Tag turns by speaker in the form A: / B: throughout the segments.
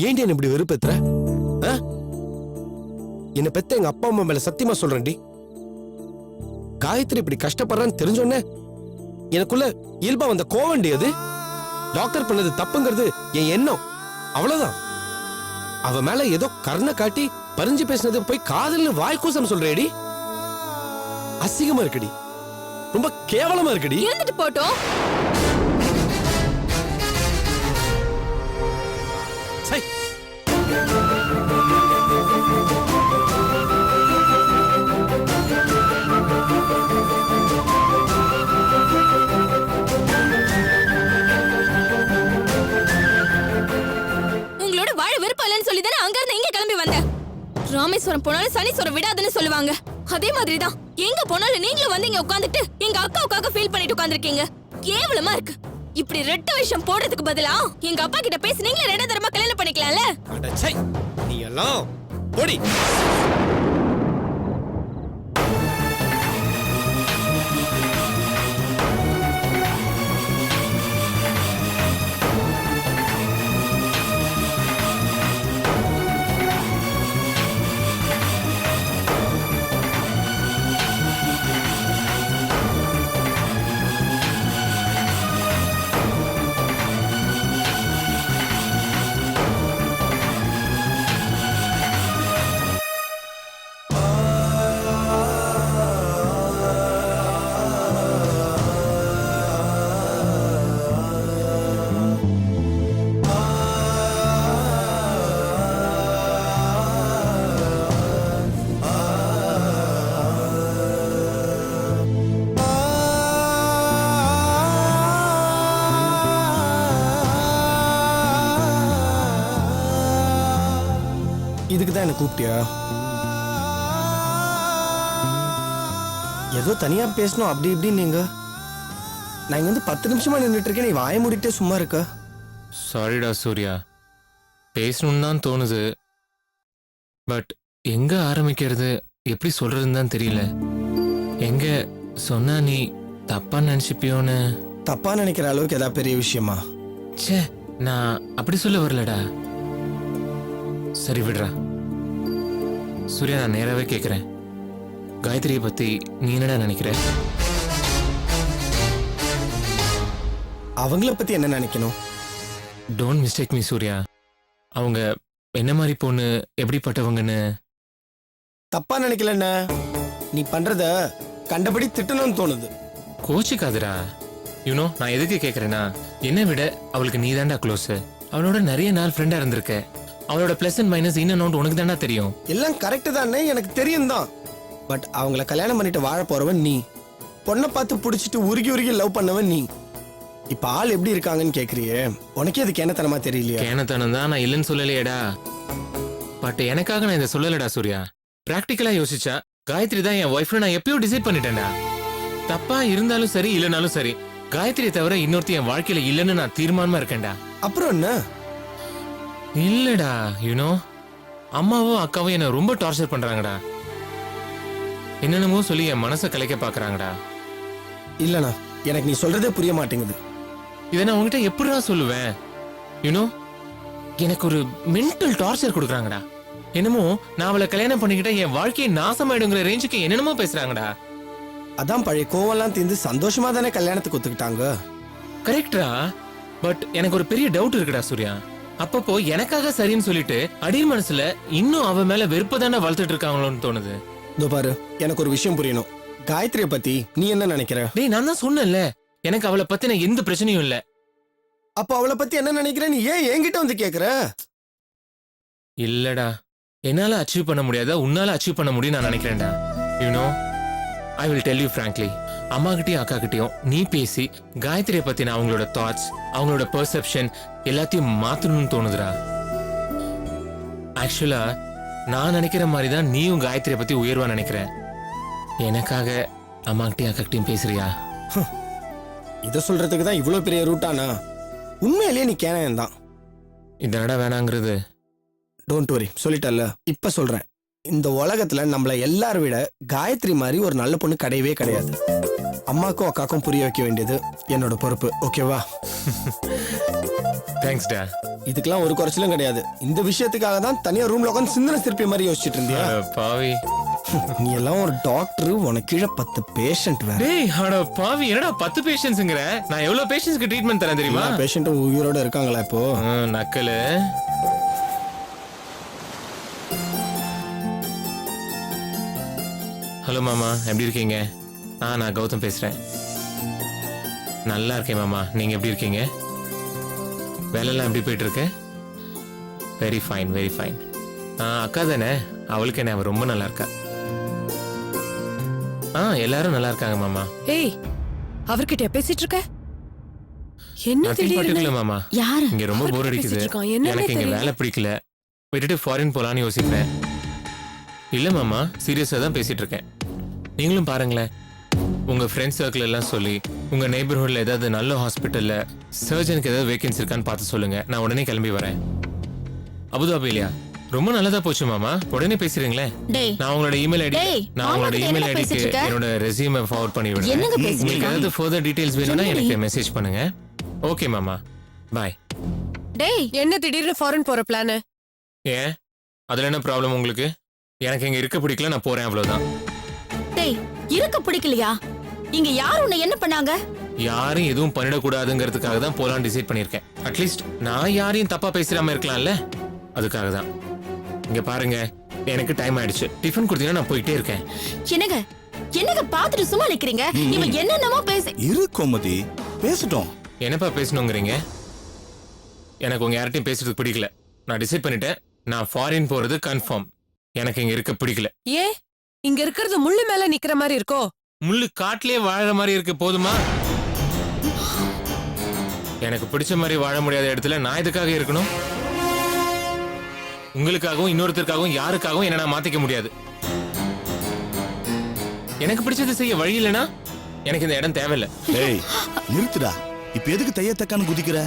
A: ஏண்டி என்ன இப்படி வெறுப்பேத்துற? என்ன பெத்த எங்க அப்பா அம்மா மேல சத்தியமா சொல்றேன்டி, காயத்ரி இப்படி கஷ்டப்படுறான்னு தெரிஞ்சோன்னே எனக்குள்ள இயல்பா வந்த கோவண்டி அது. டாக்டர் பண்ணது தப்புங்கிறது என் எண்ணம், அவ்வளவுதான். அவ மேல ஏதோ கருணை காட்டி பறிஞ்சு பேசினது போய் காதல்னு வாய்க்கூசம் சொல்றேடி. அசிங்கமா இருக்குடி, ரொம்ப கேவலமா இருக்குடி.
B: இருந்துட்டு போட்டோம்.
A: சை,
B: உங்களோட வாழ விருப்பம் இல்லைன்னு சொல்லி தானே அங்க இருந்து இங்க கிளம்பி வந்தேன். ராமேஸ்வரம் போனாலும் சனீஸ்வரம் விடாதுன்னு சொல்லுவாங்க. அதே மாதிரிதான் எங்க போனாலும் நீங்களும் வந்து இங்க உட்காந்துட்டு எங்க அக்காவுக்காக ஃபீல் பண்ணிட்டு உட்காந்துருக்கீங்க. கேவலமா இருக்கு. இப்படி ரெட்ட விஷயம் போடுறதுக்கு பதிலா எங்க அப்பா கிட்ட பேசி நீங்களே ரெண்டு தரமா கல்யாணம் பண்ணிக்கலாம்ல.
A: அட சை, நீ எல்லாம் போடி. இதுக்கு தான் என்ன கூப்பிட்டியா? ஏதோ தனியா பேசணும் அப்படி இப்படி. நீங்க நான் இங்க வந்து 10 நிமிஷமா நின்றுட்டு இருக்கேன், நீ வாய மூடிட்டே சும்மா இருக்க.
C: சாரிடா சூர்யா, பேசணும்னு தான் தோணுது. பட் எங்க ஆரம்பிக்கிறது, எப்படி சொல்றதுன்னு தான் தெரியல. எங்க சொன்னா நீ தப்பா நினைச்சுப்பியோன்னு.
A: தப்பா நினைக்கிற அளவுக்கு ஏதாவது பெரிய விஷயமா?
C: ச்சே, நான் அப்படி சொல்ல வரலடா. சரி விடுறா சூர்யா, நான் நேராவே கேட்குறேன். காயத்ரியை பத்தி நீ என்னடா நினைக்கிற?
A: அவங்கள பத்தி என்ன நினைக்கணும்?
C: Don't mistake me Surya. அவங்க என்ன மாதிரி பொண்ணு, எப்படிப்பட்டவங்கன்னு.
A: தப்பா நினைக்கலண்ணா, நீ பண்றத கண்டபடி திட்டணும்னு தோணுது.
C: கோச்சிக்காதுடா. யூனோ நான் எதுக்கு கேட்குறேன்னா, என்னை விட அவளுக்கு நீ தாண்டா க்ளோஸ். அவளோட நிறைய நாள் ஃப்ரெண்டா இருந்திருக்க. அவளோட plus and minus in and out உனக்கு தானே தெரியும்.
A: எல்லாம் கரெக்ட் தானே, எனக்கு தெரியும் தான். பட் அவங்கள கல்யாணம் பண்ணிட்டு வாழ போறவன் நீ. பொண்ணை பார்த்து பிடிச்சிட்டு உருகி உருகி லவ் பண்ணவன் நீ. இப்ப ஆள் எப்படி இருக்காங்கன்னு கேக்குறியே, உனக்கே அது கேனத்தனமா தெரியலையா?
C: கேனத்தனம் தான், நான் இல்லைன்னு சொல்லலையேடா. பட் எனக்காக நான் இதை சொல்லலடா சூர்யா. பிராக்டிக்கலா யோசிச்சா காயத்ரி தான் என் ஒய்ஃப்னு நான் எப்பயோ டிசைட் பண்ணிட்டேன்டா. தப்பா இருந்தாலும் சரி இல்லைனாலும் சரி, காயத்ரியை தவிர இன்னொருத்தி என் வாழ்க்கையில இல்லைன்னு நான் தீர்மானமா இருக்கேன்டா.
A: அப்புறம் என்ன?
C: இல்லடா, யூனோ அம்மாவும் அக்காவும் என்ன ரொம்ப டார்ச்சர் பண்றாங்கடா. என்னென்னமோ சொல்லி என் மனசை கலைக்க பாக்குறாங்கடா.
A: இல்லண்ணா, எனக்கு நீ சொல்றதே புரிய மாட்டேங்குது.
C: இதை நான் உங்ககிட்ட எப்படிடா சொல்லுவேன்? யூனோ எனக்கு ஒரு மென்டல் டார்ச்சர் கொடுக்குறாங்கடா. என்னமோ நான் அவளை கல்யாணம் பண்ணிக்கிட்ட என் வாழ்க்கையை நாசமாயிடுங்கிற ரேஞ்சுக்கு என்னென்னமோ பேசுறாங்கடா.
A: அதான் பழைய கோவெல்லாம் தீர்ந்து சந்தோஷமா தானே கல்யாணத்துக்கு ஒத்துக்கிட்டாங்க.
C: கரெக்டா? பட் எனக்கு ஒரு பெரிய டவுட் இருக்குடா சூர்யா. அப்பப்போ எனக்காக சரின்னு சொல்லிட்டு அடிர் மனசுல இன்னும் அவ மேல வெறுப்பு தானே வளர்த்துட்டு இருக்காங்களோன்னு தோணுது.
A: இதோ பாரு, எனக்கு ஒரு விஷயம் புரியணும். காயத்ரியை பத்தி நீ என்ன நினைக்கிற?
C: டேய், நான் தான் சொன்னேன்ல, எனக்கு அவளை பத்தின எந்த பிரச்சனையும் இல்ல.
A: அப்ப அவளை பத்தி என்ன நினைக்கிற? நீ ஏன் என்கிட்ட வந்து கேக்குற?
C: இல்லடா, என்னால அச்சீவ் பண்ண முடியாத உன்னால அச்சீவ் பண்ண முடியும் நான் நினைக்கிறேன்டா. You know I will tell you frankly, அம்மா கிட்டயும் அக்கா கிட்டயும் நீ பேசி காயத்ரியை பத்தின அவங்களோட தாட்ஸ், அவங்களோட பெர்செப்ஷன் எல்லாத்தையும் மாத்தணும்னு தோணுதுடா. ஆக்சுவலா நான் நினைக்கிற மாதிரி தான் நீயும் காயத்ரியை பத்தி உயர்வா நினைக்கிறேன். எனக்காக அம்மா கிட்டயும் அக்கா கிட்டயும் பேசுறியா?
A: இத சொல்றதுக்கு தான் இவ்வளவு பெரிய ரூட்டானா? உண்மையிலேயே நீ கேனயன் தான்.
C: இதனடா வேணாங்கிறது.
A: டோன்ட் வரி, சொல்லிட்டல்ல, இப்ப சொல்றேன். இந்த உலகத்துல நம்மள எல்லாரை விட காயத்ரி மாதிரி ஒரு நல்ல பொண்ணு கிடையவே கிடையாது. அம்மாக்கும் அக்காக்கும் புரிய வைக்க வேண்டியது என்னோட பொறுப்பு. ஓகேவா?
C: தேங்க்ஸ் டா.
D: இதுக்கெல்லாம் ஒரு குறைச்சலும் கிடையாது. இந்த விஷயத்துக்காக தான் தனியா ரூம்ல உட்காந்து சிந்தனை திருப்பி மாதிரி யோசிச்சுட்டு இருந்தியா?
C: அட பாவி.
D: நீ எல்லாம் ஒரு டாக்டர், உனக்கு கீழே 10 பேஷண்ட் வேற.
C: டேய் அட பாவி, என்னடா 10 பேஷண்ட்ஸ்ங்கற? நான் எவ்வளவு பேஷண்ட்ஸ்க்கு ட்ரீட்மெண்ட் தரேன் தெரியுமா?
D: பேஷண்ட் உயிரோட இருக்காங்களா இப்போ?
C: நக்கலு. ஹலோ மாமா, எப்படி இருக்கீங்க? நான் கௌதம் பேசுறேன். நல்லா இருக்கேன் மாமா, நீங்க எப்படி இருக்கீங்க? வேலையெல்லாம் எப்படி போயிட்டு இருக்கு? Very fine, very fine. அக்கா தானே, அவளுக்கு என்ன, அவ ரொம்ப நல்லா இருக்கா. எல்லாரும் நல்லா இருக்காங்க மாமா.
E: ஏய், அவர்கிட்ட பேசிட்டு இருக்க? என்ன
C: நத்திங்
E: திடீர்னு?
C: பர்டிகுலர் மாமா.
E: யாரு?
C: இங்க ரொம்ப போர்
E: அவர்கிட்ட
C: அடிக்குது.
E: பேசிட்டு இருக்கான், என்னன்னே
C: எனக்கு இங்க
E: தெரியல.
C: வேலை பிடிக்கல, விட்டுட்டு ஃபாரின் போலான்னு யோசிக்கிறேன். இல்ல மாமா, சீரியஸா தான் பேசிட்டு இருக்கேன். நீங்களும் பாருங்களேன், உங்க ஃப்ரெண்ட்ஸ் சர்க்கிள் எல்லாம் சொல்லி உங்க நெய்பர்ஹுட்ல ஏதாவது நல்ல ஹாஸ்பிட்டல்ல சர்ஜனுக்கு ஏதாவது வேகன்சி இருக்கான்னு பார்த்து சொல்லுங்க. நான் உடனே கிளம்பி வரேன். அபுதாபி இல்லையா? ரொம்ப நல்லதா போச்சு மாமா, உடனே பேசுறீங்களே.
B: டேய்
C: நான் உங்களோட இமெயில் ஐடி
B: டேய்,
C: நான் உங்களோட
B: மாமா கிட்ட
C: இமெயில்
B: என்ன
C: ஐடிக்கு
B: பேசிட்டு இருக்க?
C: என்னோட ரெஸ்யூமை ஃபார்வர்ட் பண்ணி விடுறேன்.
B: என்னங்க பேசிட்டு
C: உங்களுக்கு
B: இருக்க?
C: ஏதாவது ஃபர்தர் டீடைல்ஸ் வேணும்னா எனக்கு மெசேஜ் பண்ணுங்க. ஓகே மாமா, பாய்.
B: டேய்
E: என்ன திடீர்னு ஃபாரின் போற பிளான்?
C: ஏன், அதுல என்ன ப்ராப்ளம் உங்களுக்கு? எனக்கு இங்க இருக்க பிடிக்கல, நான் போறேன், அவ்வளவுதான்.
B: டேய் இருக்க பிடிக்கலையா? இங்க யார் உன்னை என்ன பண்ணாங்க?
C: யாரும் எதுவும் பண்ணிடக்கூடாதுங்கிறதுக்காக தான் போலான்னு டிசைட் பண்ணிருக்கேன். அட்லீஸ்ட் நான் யாரையும் தப்பா பேசாம இருக்கலாம்ல, அதுக்காக தான். இங்க பாருங்க, எனக்கு டைம் ஆயிடுச்சு. டிஃபன் கொடுத்தீங்கன்னா நான் போயிட்டே இருக்கேன்.
B: என்னங்க என்னங்க பாத்துட்டு சும்மா நிக்கிறீங்க? இவன் என்னென்னமோ பேசி
F: இரு கோமதி, பேசட்டும்.
C: என்னப்பா பேசணுங்கிறீங்க? எனக்கு உங்க யார்ட்டையும் பேசுறதுக்கு பிடிக்கல. நான் டிசைட் பண்ணிட்டேன், நான் ஃபாரின் போறது கன்ஃபார்ம். எனக்கு இங்க இருக்க பிடிக்கல.
E: ஏ, இங்க இருக்கிறது முள்ளு மேல நிக்கிற மாதிரி இருக்கோ?
C: முள்ளு காட்டிலே வாழற மாதிரி இருக்கு, போதுமா? எனக்கு பிடிச்ச மாதிரி வாழ முடியாத இடத்துல நான் எதுக்காக இருக்கணும்? உங்களுக்காகவும் இன்னொருத்தருக்காகவும் யாருக்காகவும் என்ன நான் மாத்திக்க முடியாது. எனக்கு பிடிச்சது செய்ய வழி இல்லைன்னா எனக்கு இந்த இடம் தேவையில்லை.
F: டேய் நிறுத்துடா, இப்ப எதுக்கு தையத்தக்கான்னு குதிக்கிற?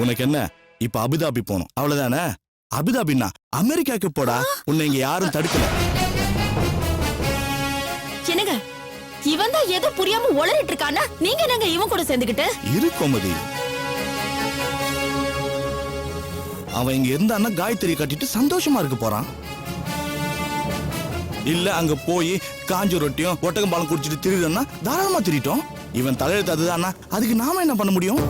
F: உனக்கு என்ன, இப்ப அபுதாபி போகணும் அவ்வளவுதானே? அபுதாபின்னா அமெரிக்காக்கு போடா, உன்னை இங்க யாரும் தடுக்கல.
B: என்னங்க இவன் தான் ஏதோ புரியாம உளறிட்டு இருக்கானா? நீங்க என்னங்க இவன் கூட சேர்ந்துக்கிட்டு?
F: இரு கோமதி, அவன் இங்க இருந்தான்னா காயத்ரி கட்டிட்டு சந்தோஷமா இருக்க போறான். இல்ல அங்க போய் காஞ்ச ரொட்டியும் ஒட்டகம் பாலம் குடிச்சிட்டு திரிடன்னா தாராளமா திரிட்டோம். இவன் தலையெழுத்து அதுதானா, அதுக்கு நாம என்ன பண்ண முடியும்?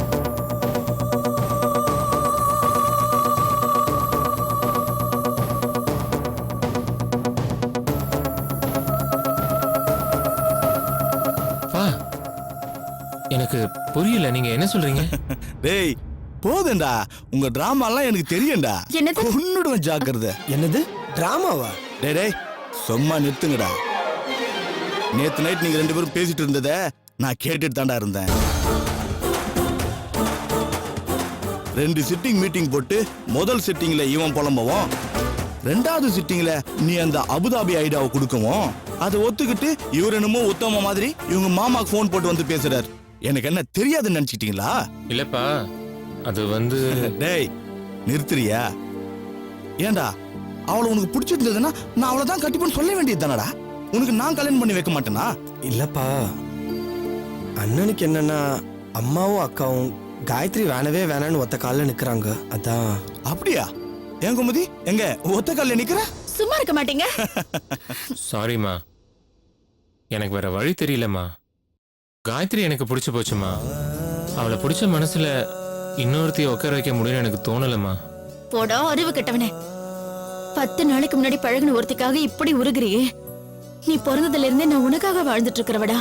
C: எனக்கு புரியல, நீங்க என்ன சொல்றீங்க?
F: டேய் போதுண்டா, உங்க டிராமா எல்லாம் எனக்கு தெரியும்டா.
B: என்னது?
F: கொன்னுடுவேன், ஜாக்கிரதை.
D: என்னது டிராமாவா?
F: டேய் டேய் சும்மா நிறுத்துங்கடா. நேத்து நைட் நீங்க 2 பேரும் பேசிட்டு இருந்தத நான் கேட்டுட்டு தாண்டா இருந்தேன். 2 சிட்டிங் மீட்டிங் போட்டு முதல் சிட்டிங்ல இவன் புலம்பவும், 2வது சிட்டிங்ல நீ அந்த அபுதாபி ஐடியாவை கொடுக்கவும், அதை ஒத்துக்கிட்டு இவர் என்னமோ உத்தம மாதிரி இவங்க மாமாக்கு போன் போட்டு வந்து பேசுறாரு. எனக்கு என்ன தெரியாதுன்னு நினைச்சிட்டீங்களா?
C: இல்லப்பா, அது வந்து
F: டேய் நிறுத்துறியா? ஏண்டா, அவளை உனக்கு பிடிச்சிருந்ததுன்னா நான் அவளை தான் கட்டிப்பேன்னு சொல்ல வேண்டியது தானடா. உனக்கு நான் கல்யாணம் பண்ணி வைக்க மாட்டேனா?
D: இல்லப்பா, அண்ணனுக்கு என்னன்னா அம்மாவும் அக்காவும் காயத்ரி வேணவே வேணான்னு ஒத்த காலில் நிக்கிறாங்க, அதான்.
F: அப்படியா? ஏன் கோமதி, எங்க ஒத்த கால்ல நிக்கிற?
B: சும்மா இருக்க மாட்டீங்க?
C: சாரிம்மா, எனக்கு வேற வழி தெரியலம்மா. காயத்ரி எனக்கு பிடிச்சு போச்சுமா. அவளை பிடிச்ச மனசுல இன்னொருத்தைய உட்கார வைக்க முடியும்னு எனக்கு தோணலம்மா.
B: போடா அறிவு கெட்டவனே. 10 நாளைக்கு முன்னாடி பழகின ஒருத்திக்காக இப்படி உருகுறியே. நீ பிறந்ததுல இருந்தே நான் உனக்காக வாழ்ந்துட்டு இருக்கிறவடா.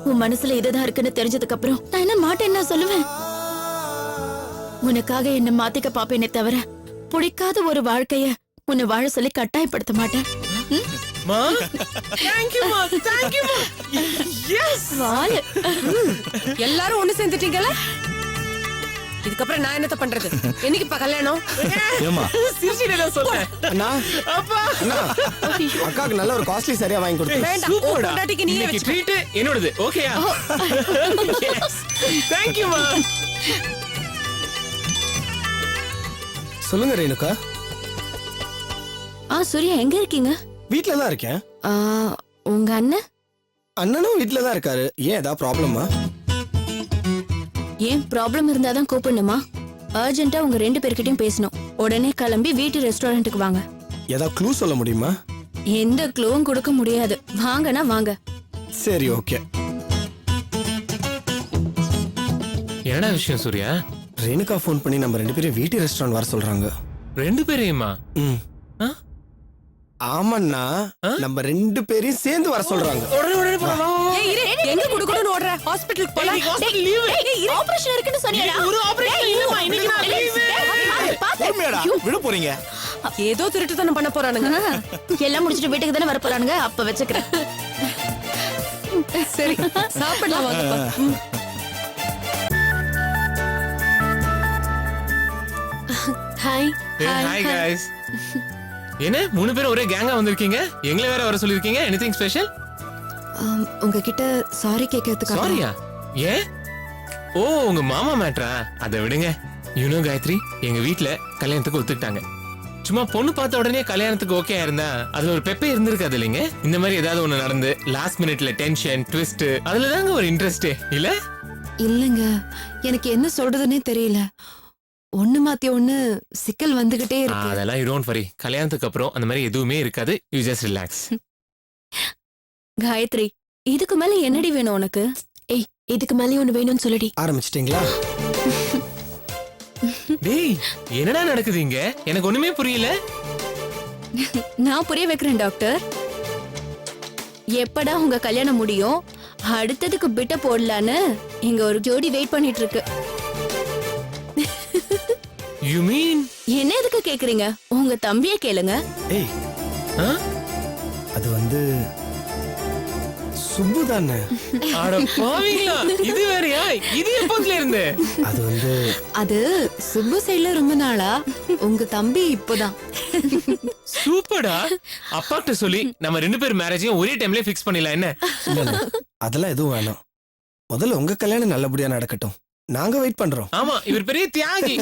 B: உன் மனசுல இதுதான் இருக்குன்னு தெரிஞ்சதுக்கு அப்புறம் நான் என்ன மாட்டேன்னா சொல்லுவேன்? உனக்காக என்ன மாத்திக்க பாப்பேனே தவிர பிடிக்காத ஒரு வாழ்க்கைய உன்னை வாழ சொல்லி கட்டாயப்படுத்த மாட்டேன்.
C: மா,
E: தேங்க்யூமா, தேங்க்யூமா. எஸ்,
B: வாழு.
E: எல்லாரும் ஒண்ணு சேர்ந்துட்டீங்கல? இதுக்கப்புறம் நான் என்னத்த பண்றது? என்னைக்குப்பா கல்யாணம்?
F: ஏமா
C: சிரிச்சிட்டு சொல்றேன்.
D: அண்ணா
C: அப்பா,
D: அண்ணா, அக்காவுக்கு நல்ல ஒரு காஸ்ட்லி சரியா வாங்கி கொடுத்து.
E: வேண்டாம், உன்
C: சூப்பர்டா.
E: பொண்டாட்டிக்கு நீயே
C: இன்னைக்கு
E: வச்சுக்கோ.
C: ட்ரீட் என்னோடது. ஓகேயா? தேங்க் யூ மா.
D: சொல்லுங்க ரேணுகா.
B: சூர்யா எங்க இருக்கீங்க?
D: வீட்ல தான் இருக்கேன்.
B: உங்க அண்ணன்?
D: அண்ணனும் வீட்ல தான் இருக்காரு. ஏன் ஏதாவது ப்ராப்ளமா?
B: ஏன் ப்ராப்ளம் இருந்தாதான் கூப்பிடணுமா? அர்ஜென்ட்டா உங்க 2 பேர்கிட்டயும் பேசணும். உடனே கிளம்பி வீட்டு ரெஸ்டாரண்ட்டுக்கு வாங்க.
D: ஏதாவது க்ளூ சொல்ல முடியுமா?
B: எந்த க்ளூவும் கொடுக்க முடியாது. வாங்கனா வாங்க.
D: சரி, ஓகே.
C: என்னடா விஷயம் சூர்யா?
D: ரேணுகா ஃபோன் பண்ணி நம்ம 2 பேரும் வீட்டு ரெஸ்டாரண்ட் வர சொல்றாங்க.
C: 2 பேரையுமா?
D: ம்.
C: ஆ?
D: ஆமாண்ணா, நம்ம 2 பேரையும் சேர்ந்து வர சொல்றாங்க.
C: உடனே போலாம், வா, வா, வா.
E: ஏய், இரு. எங்க குடுக்குறன்னு ஓடுற? ஹாஸ்பிடலுக்கு போலாம்.
B: ஆபரேஷன் இருக்குன்னு சொன்னியடா.
C: ஒரு ஆபரேஷன் இல்லம்மா, இன்னைக்கு நான் leave.
F: பொறுமையாடா விட போறீங்க.
E: ஏதோ திருட்டுத்தனம் பண்ண போறானுங்க.
B: எல்லாம் முடிச்சிட்டு வீட்டுக்கு தானே வர போறானுங்க. அப்ப வச்சுக்கிறேன்.
E: சரி, சாப்பிடலாம் வாங்கப்பா.
B: ஹாய்.
C: Hi guys. என்ன 3 பேரும் ஒரே கேங்கா வந்திருக்கீங்க? எங்களை வேற வர சொல்லிருக்கீங்க. Anything special?
B: உங்ககிட்ட சாரி கேட்கறதுக்கு.
C: சாரியா? ஏன்? ஓ, உங்க மாமா மேட்ரா? அதை விடுங்க. யூனோ காயத்ரி, எங்க வீட்ல கல்யாணத்துக்கு ஒத்துக்கிட்டாங்க. சும்மா பொண்ணு பார்த்த உடனே கல்யாணத்துக்கு ஓகே இருந்தா அதுல ஒரு பெப்பே இருந்திருக்காது இல்லைங்க. இந்த மாதிரி ஏதாவது ஒண்ணு நடந்து லாஸ்ட் மினிட்ல டென்ஷன் ட்விஸ்ட் அதுல தாங்க ஒரு இன்ட்ரெஸ்டே இல்ல.
G: இல்லங்க, எனக்கு என்ன சொல்றதுன்னே தெரியல. ஒண்ணு மாத்தி ஒண்ணு சிக்கல் வந்துகிட்டே இருக்கு.
C: அதெல்லாம் யூ டோன்ட் வரி. கல்யாணத்துக்கு அப்புறம் அந்த மாதிரி எதுவுமே இருக்காது. You just relax.
B: காயத்ரி, இதுக்கு மேல என்னடி வேணும் உனக்கு?
G: ஏய், இதுக்கு மேலே ஒண்ணு வேணும்னு சொல்லுடி.
D: ஆரம்பிச்சிட்டீங்களா?
C: டேய், என்னடா நடக்குது இங்க? எனக்கு ஒண்ணுமே புரியல.
B: நான் புரிய வைக்கிறேன் டாக்டர். எப்படா உங்க கல்யாணம் முடியும், அடுத்ததுக்கு பிட்ட போடலான்னு இங்க ஒரு ஜோடி வெயிட் பண்ணிட்டு இருக்கு.
C: You mean?
B: என்ன எதுக்கு கேக்குறீங்க? உங்க தம்பிய கேளுங்க.
D: ஏய், அது வந்து சுப்பு தானே.
C: அட பாவிங்களா, இது வேறயா? இது எப்போதுல இருந்து?
D: அது வந்து
G: அது சுப்பு சைடுல ரொம்ப நாளா, உங்க தம்பி இப்போதான்.
C: சூப்பர்டா. அப்பாட்ட சொல்லி நம்ம 2 பேர் மேரேஜையும் ஒரே டைம்ல ஃபிக்ஸ் பண்ணிடலாம் என்ன?
D: இல்ல, இல்ல, அதெல்லாம் எதுவும் வேணாம். முதல்ல உங்க கல்யாணம் நல்லபடியா நடக்கட்டும். நாங்க வெயிட் பண்றோம்.
C: ஆமா, இவர் பெரிய தியாகி.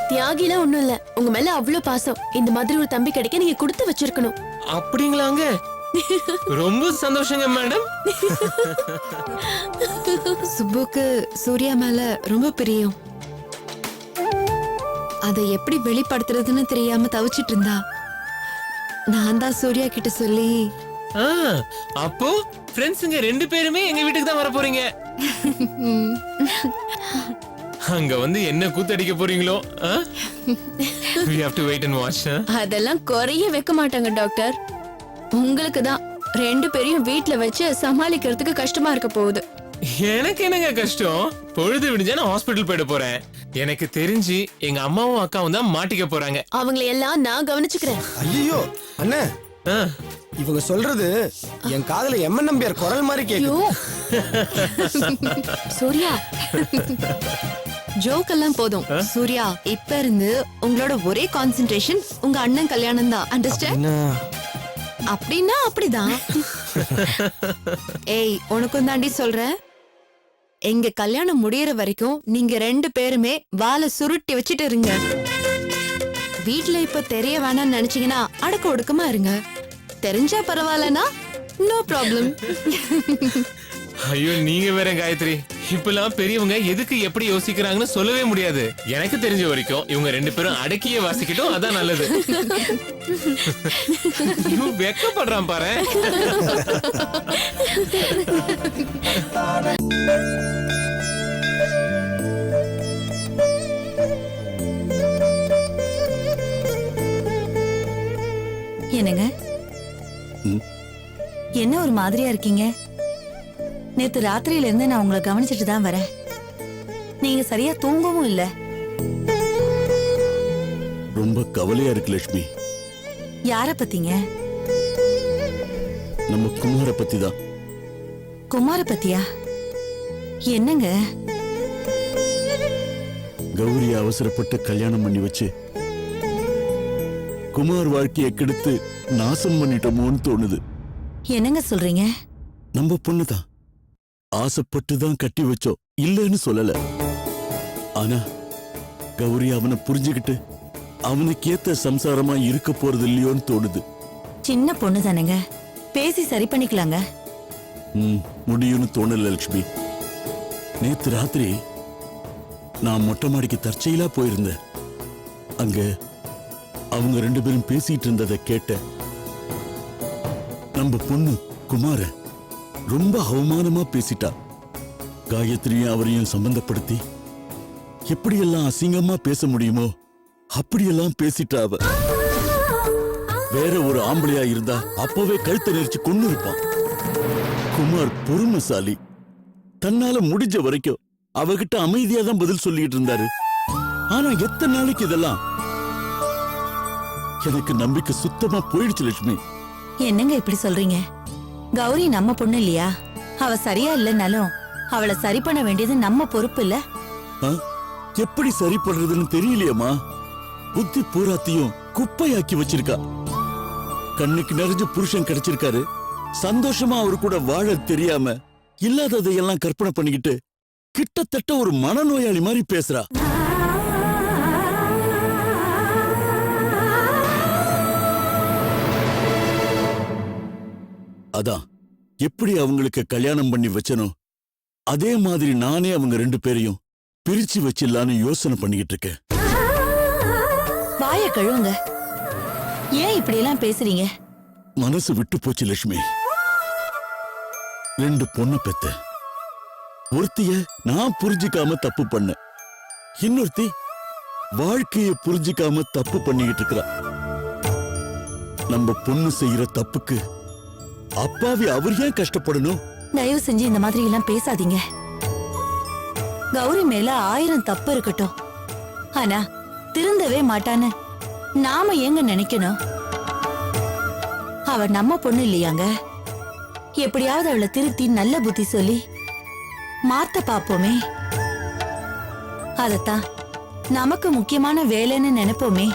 G: தியாகிலாம் ஒண்ணும் இல்ல. உங்க மேல அவ்வளவு பாசம். இந்த மாதிரி ஒரு தம்பி கிடைக்க நீங்க கொடுத்து வச்சிருக்கணும்.
C: அப்படிங்களாங்க? ரொம்ப சந்தோஷங்க மேடம்.
G: சுப்புக்கு சூர்யா மேல ரொம்ப பிரியம். அதை எப்படி வெளிப்படுத்துறதுன்னு தெரியாம தவிச்சிட்டு இருந்தா. நான் தான் சூர்யா கிட்ட சொல்லி.
C: ஆ, அப்போ ஃப்ரெண்ட்ஸுங்க 2 பேருமே எங்க வீட்டுக்கு தான் வர போறீங்க. அங்க வந்து என்ன கூத்தடிக்க போறீங்களோ? We have to wait and watch.
B: அதெல்லாம் குறைய வைக்க மாட்டாங்க டாக்டர். உங்களுக்கு தான் 2 பேரையும் வீட்ல வச்சு சமாளிக்கிறதுக்கு கஷ்டமா இருக்க போகுது.
C: எனக்கு என்னங்க கஷ்டம்? பொழுது விடிஞ்சா நான் ஹாஸ்பிடல் போயிட போறேன். எனக்கு தெரிஞ்சு எங்க அம்மாவும் அக்காவும் தான் மாட்டிக்க போறாங்க.
G: அவங்களை எல்லாம் நான் கவனிச்சுக்கிறேன்.
D: ஐயோ அண்ணே,
C: ஆ,
D: இவங்க சொல்றது என் காதுல எம்என் நம்பியார் குரல் மாதிரி கேக்குது.
G: சூர்யா, ஜோக் எல்லாம் போதும். சூர்யா, இப்ப இருந்து உங்களோட ஒரே கான்சென்ட்ரேஷன் உங்க அண்ணன் கல்யாணம் தான். அண்டர்ஸ்டாண்ட்?
D: என்ன?
G: அப்படின்னா அப்படிதான். ஏய், உனக்கும் தாண்டி சொல்றேன். எங்க கல்யாணம் முடியற வரைக்கும் நீங்க 2 பேருமே வாலை சுருட்டி வச்சிட்டு இருங்க. வீட்ல இப்ப தெரிய வேணாம்னு நினைச்சீங்கன்னா அடக்க ஒடுக்கமா இருங்க. தெரிஞ்சா பரவாயில்லனா நோ ப்ராப்ளம்.
C: ஐயோ, நீங்க வேற காயத்ரி. இப்பெல்லாம் பெரியவங்க எதுக்கு எப்படி யோசிக்கிறாங்கன்னு சொல்லவே முடியாது. எனக்கு தெரிஞ்ச வரைக்கும் இவங்க 2 பேரும் அடக்கியே வாசிக்கட்டும், அதான் நல்லது. வெக்கப்படுறான் பாரு.
H: என்னங்க, என்ன ஒரு மாதிரியா இருக்கீங்க? நேத்து ராத்திரியில இருந்து நான் உங்களை கவனிச்சிட்டு தான் வரேன். நீங்க சரியா தூங்கவும் இல்ல.
F: ரொம்ப கவலையா இருக்கு லட்சுமி.
H: யார பத்திங்க?
F: நம்ம குமார பத்தி தான்.
H: குமார பத்தியா? என்னங்க?
F: கௌரி அவசரப்பட்டு கல்யாணம் பண்ணி வச்சு குமார் வாழ்க்கையை கெடுத்து நாசம் பண்ணிட்டோமோன்னு தோணுது.
H: என்னங்க சொல்றீங்க?
F: நம்ம பொண்ணுதான். ஆசைப்பட்டு தான் கட்டி வச்சோம், இல்லைன்னு சொல்லல. ஆனா கௌரி அவனை புரிஞ்சுக்கிட்டு அவனுக்கு ஏத்த சம்சாரமா இருக்க போறது இல்லையோன்னு தோணுது.
H: சின்ன பொண்ணு தானேங்க, பேசி சரி பண்ணிக்கலாங்க.
F: முடியும்னு தோணல லட்சுமி. நேத்து ராத்திரி நான் மொட்டை மாடிக்கு தற்செயலா போயிருந்தேன். அங்க அவங்க 2 பேரும் பேசிட்டு இருந்ததை கேட்டேன். நம்ம பொண்ணு குமார ரொம்ப அவமானமா பேசிட்டா. காயத்ரியும் அவரையும் சம்பந்தப்படுத்தி எப்படியெல்லாம் அசிங்கமா பேச முடியுமோ அப்படியெல்லாம் பேசிட்டா அவ. வேற ஒரு ஆம்பளையா இருந்தா அப்பவே கழுத்தை நெரிச்சு கொன்னு இருப்பான். குமார் பொறுமைசாலி. தன்னால முடிஞ்ச வரைக்கும் அவகிட்ட அமைதியா தான் பதில் சொல்லிட்டு இருந்தாரு. ஆனா எத்தனை நாளைக்கு இதெல்லாம்? எனக்கு நம்பிக்கை சுத்தமா போயிடுச்சு லட்சுமி.
H: என்னங்க இப்படி சொல்றீங்க? கௌரி நம்ம பொண்ணு இல்லையா? அவ சரியா இல்லைன்னாலும் அவளை சரி பண்ண வேண்டியது நம்ம பொறுப்பு இல்ல?
F: ஆ? எப்படி சரி பண்றதுன்னு தெரியலையேம்மா. புத்தி பூராத்தையும் குப்பையாக்கி வச்சிருக்கா. கண்ணுக்கு நிறைஞ்ச புருஷன் கிடைச்சிருக்காரு. சந்தோஷமா அவரு கூட வாழ தெரியாம இல்லாததையெல்லாம் கற்பனை பண்ணிக்கிட்டு கிட்டத்தட்ட ஒரு மனநோயாளி மாதிரி பேசுறா. அதான் எப்படி அவங்களுக்கு கல்யாணம் பண்ணி வச்சனோ அதே மாதிரி நானே அவங்க 2 பேரையும் பிரிச்சு வச்சிடலான்னு யோசனை பண்ணிக்கிட்டு இருக்கேன்.
H: வாய கழுவுங்க. ஏன் இப்படி எல்லாம் பேசுறீங்க?
F: மனசு விட்டு போச்சு லட்சுமி. 2 பொண்ணை பெத்த. ஒருத்திய நான் புரிஞ்சுக்காம தப்பு பண்ண, இன்னொருத்தி வாழ்க்கைய புரிஞ்சுக்காம தப்பு பண்ணிக்கிட்டு இருக்கிறா. நம்ம பொண்ணு செய்யற தப்புக்கு அப்பாவி அவர் ஏன் கஷ்டப்படணும்?
H: தயவு செஞ்சு இந்த மாதிரி எல்லாம் பேசாதீங்க. கௌரி மேல 1000 தப்பு இருக்கட்டும், ஆனா திருந்தவே மாட்டான்னு நாம ஏங்க நினைக்கணும்? அவ நம்ம பொண்ணு இல்லையாங்க. எப்படியாவது அவளை திருத்தி நல்ல புத்தி சொல்லி மாத்த பாப்போமே. அதத்தான் நமக்கு முக்கியமான வேலைன்னு நினைப்போமே.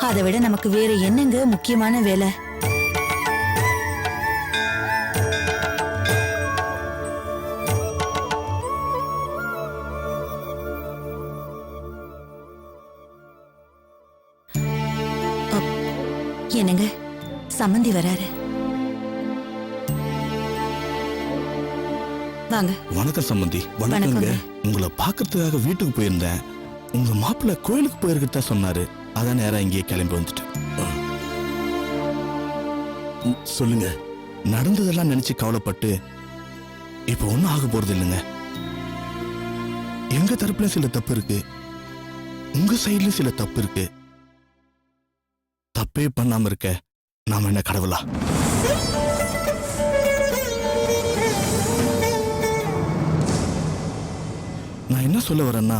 H: அதை விட நமக்கு வேற என்னங்க முக்கியமான வேலை? என்னங்க சம்மந்தி வராரு. வாங்க.
F: வணக்கம் சம்பந்தி.
H: வணக்கங்க.
F: உங்களை பாக்கிறதுக்காக வீட்டுக்கு போயிருந்தேன். உங்க மாப்பிள்ள கோயிலுக்கு போயிருக்கிறதா சொன்னாரு. அதான் நேரா இங்கேயே கிளம்பி வந்துட்டேன். சொல்லுங்க. நடந்ததெல்லாம் நினைச்சு கவலைப்பட்டு இப்ப ஒன்னும் ஆக போறது இல்லைங்க. எங்க தரப்புல சில தப்பு இருக்கு, உங்க சைடுல சில தப்பு இருக்கு. தப்பே பண்ணாம இருக்க நாம என்ன கடவுளா? நான் என்ன சொல்ல வரேன்னா,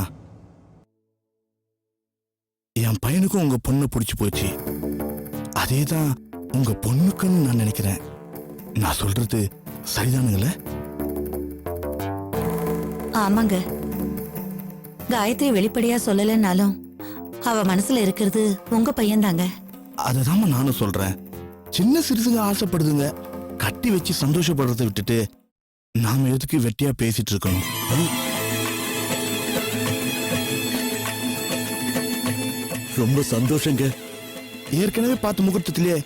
F: என் பையனுக்கும் உங்க பொண்ணு பிடிச்சு போச்சு. அதேதான் உங்க பொண்ணுக்குன்னு நான் நினைக்கிறேன். நான் சொல்றது சரிதானுங்களே?
H: ஆமாங்க. காயத்ரி வெளிப்படையா சொல்லலைன்னாலும் அவ மனசுல இருக்கிறது உங்க பையன்தாங்க.
F: அததாம நானும் சொல்றேன். சின்ன சிறுசுங்க ஆசைப்படுதுங்க. கட்டி வச்சு சந்தோஷப்படுறதை விட்டுட்டு நாம எதுக்கு வெட்டியா பேசிட்டு இருக்கணும்? ரொம்ப சந்தோஷங்க. ஏற்கனவே பார்த்த முகூர்த்தத்திலே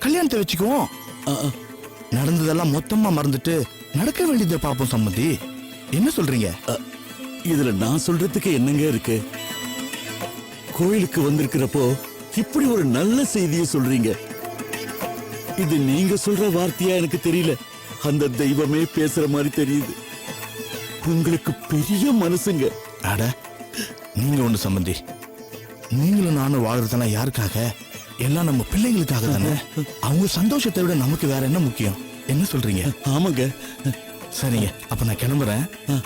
F: கல்யாணத்தை வச்சுக்குவோம். நடந்ததெல்லாம் மொத்தமா மறந்துட்டு நடக்க வேண்டியதை பார்ப்போம் சம்மந்தி. என்ன சொல்றீங்க? இதுல நான் சொல்றதுக்கு என்னங்க இருக்கு? கோயிலுக்கு வந்திருக்கிறப்போ இப்படி ஒரு நல்ல செய்தியை சொல்றீங்க. இது நீங்க சொல்ற வார்த்தையா எனக்கு தெரியல, அந்த தெய்வமே பேசுற மாதிரி தெரியுது. உங்களுக்கு பெரிய மனசுங்க. அட நீங்க ஒண்ணு சம்பந்தி. நீங்களும் நானும் வாழ்றதெல்லாம் யாருக்காக? எல்லாம் நம்ம பிள்ளைங்களுக்காக தானே. அவங்க சந்தோஷத்தை விட நமக்கு வேற என்ன முக்கியம்? என்ன சொல்றீங்க? ஆமாங்க. சரிங்க, அப்ப நான் கிளம்புறேன்.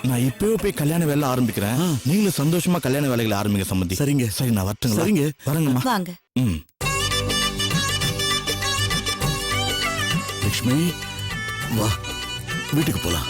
F: நான் இப்பவே போய் கல்யாண வேலை ஆரம்பிக்கிறேன். நீங்களும் சந்தோஷமா கல்யாண வேலைகளை ஆரம்பிங்க சம்பந்தி. சரிங்க. சரி, நான் வரட்டுங்களா? சரிங்க, வரங்கம்மா.
H: வாங்க.
F: லட்சுமி வா, வீட்டுக்கு போலாம்.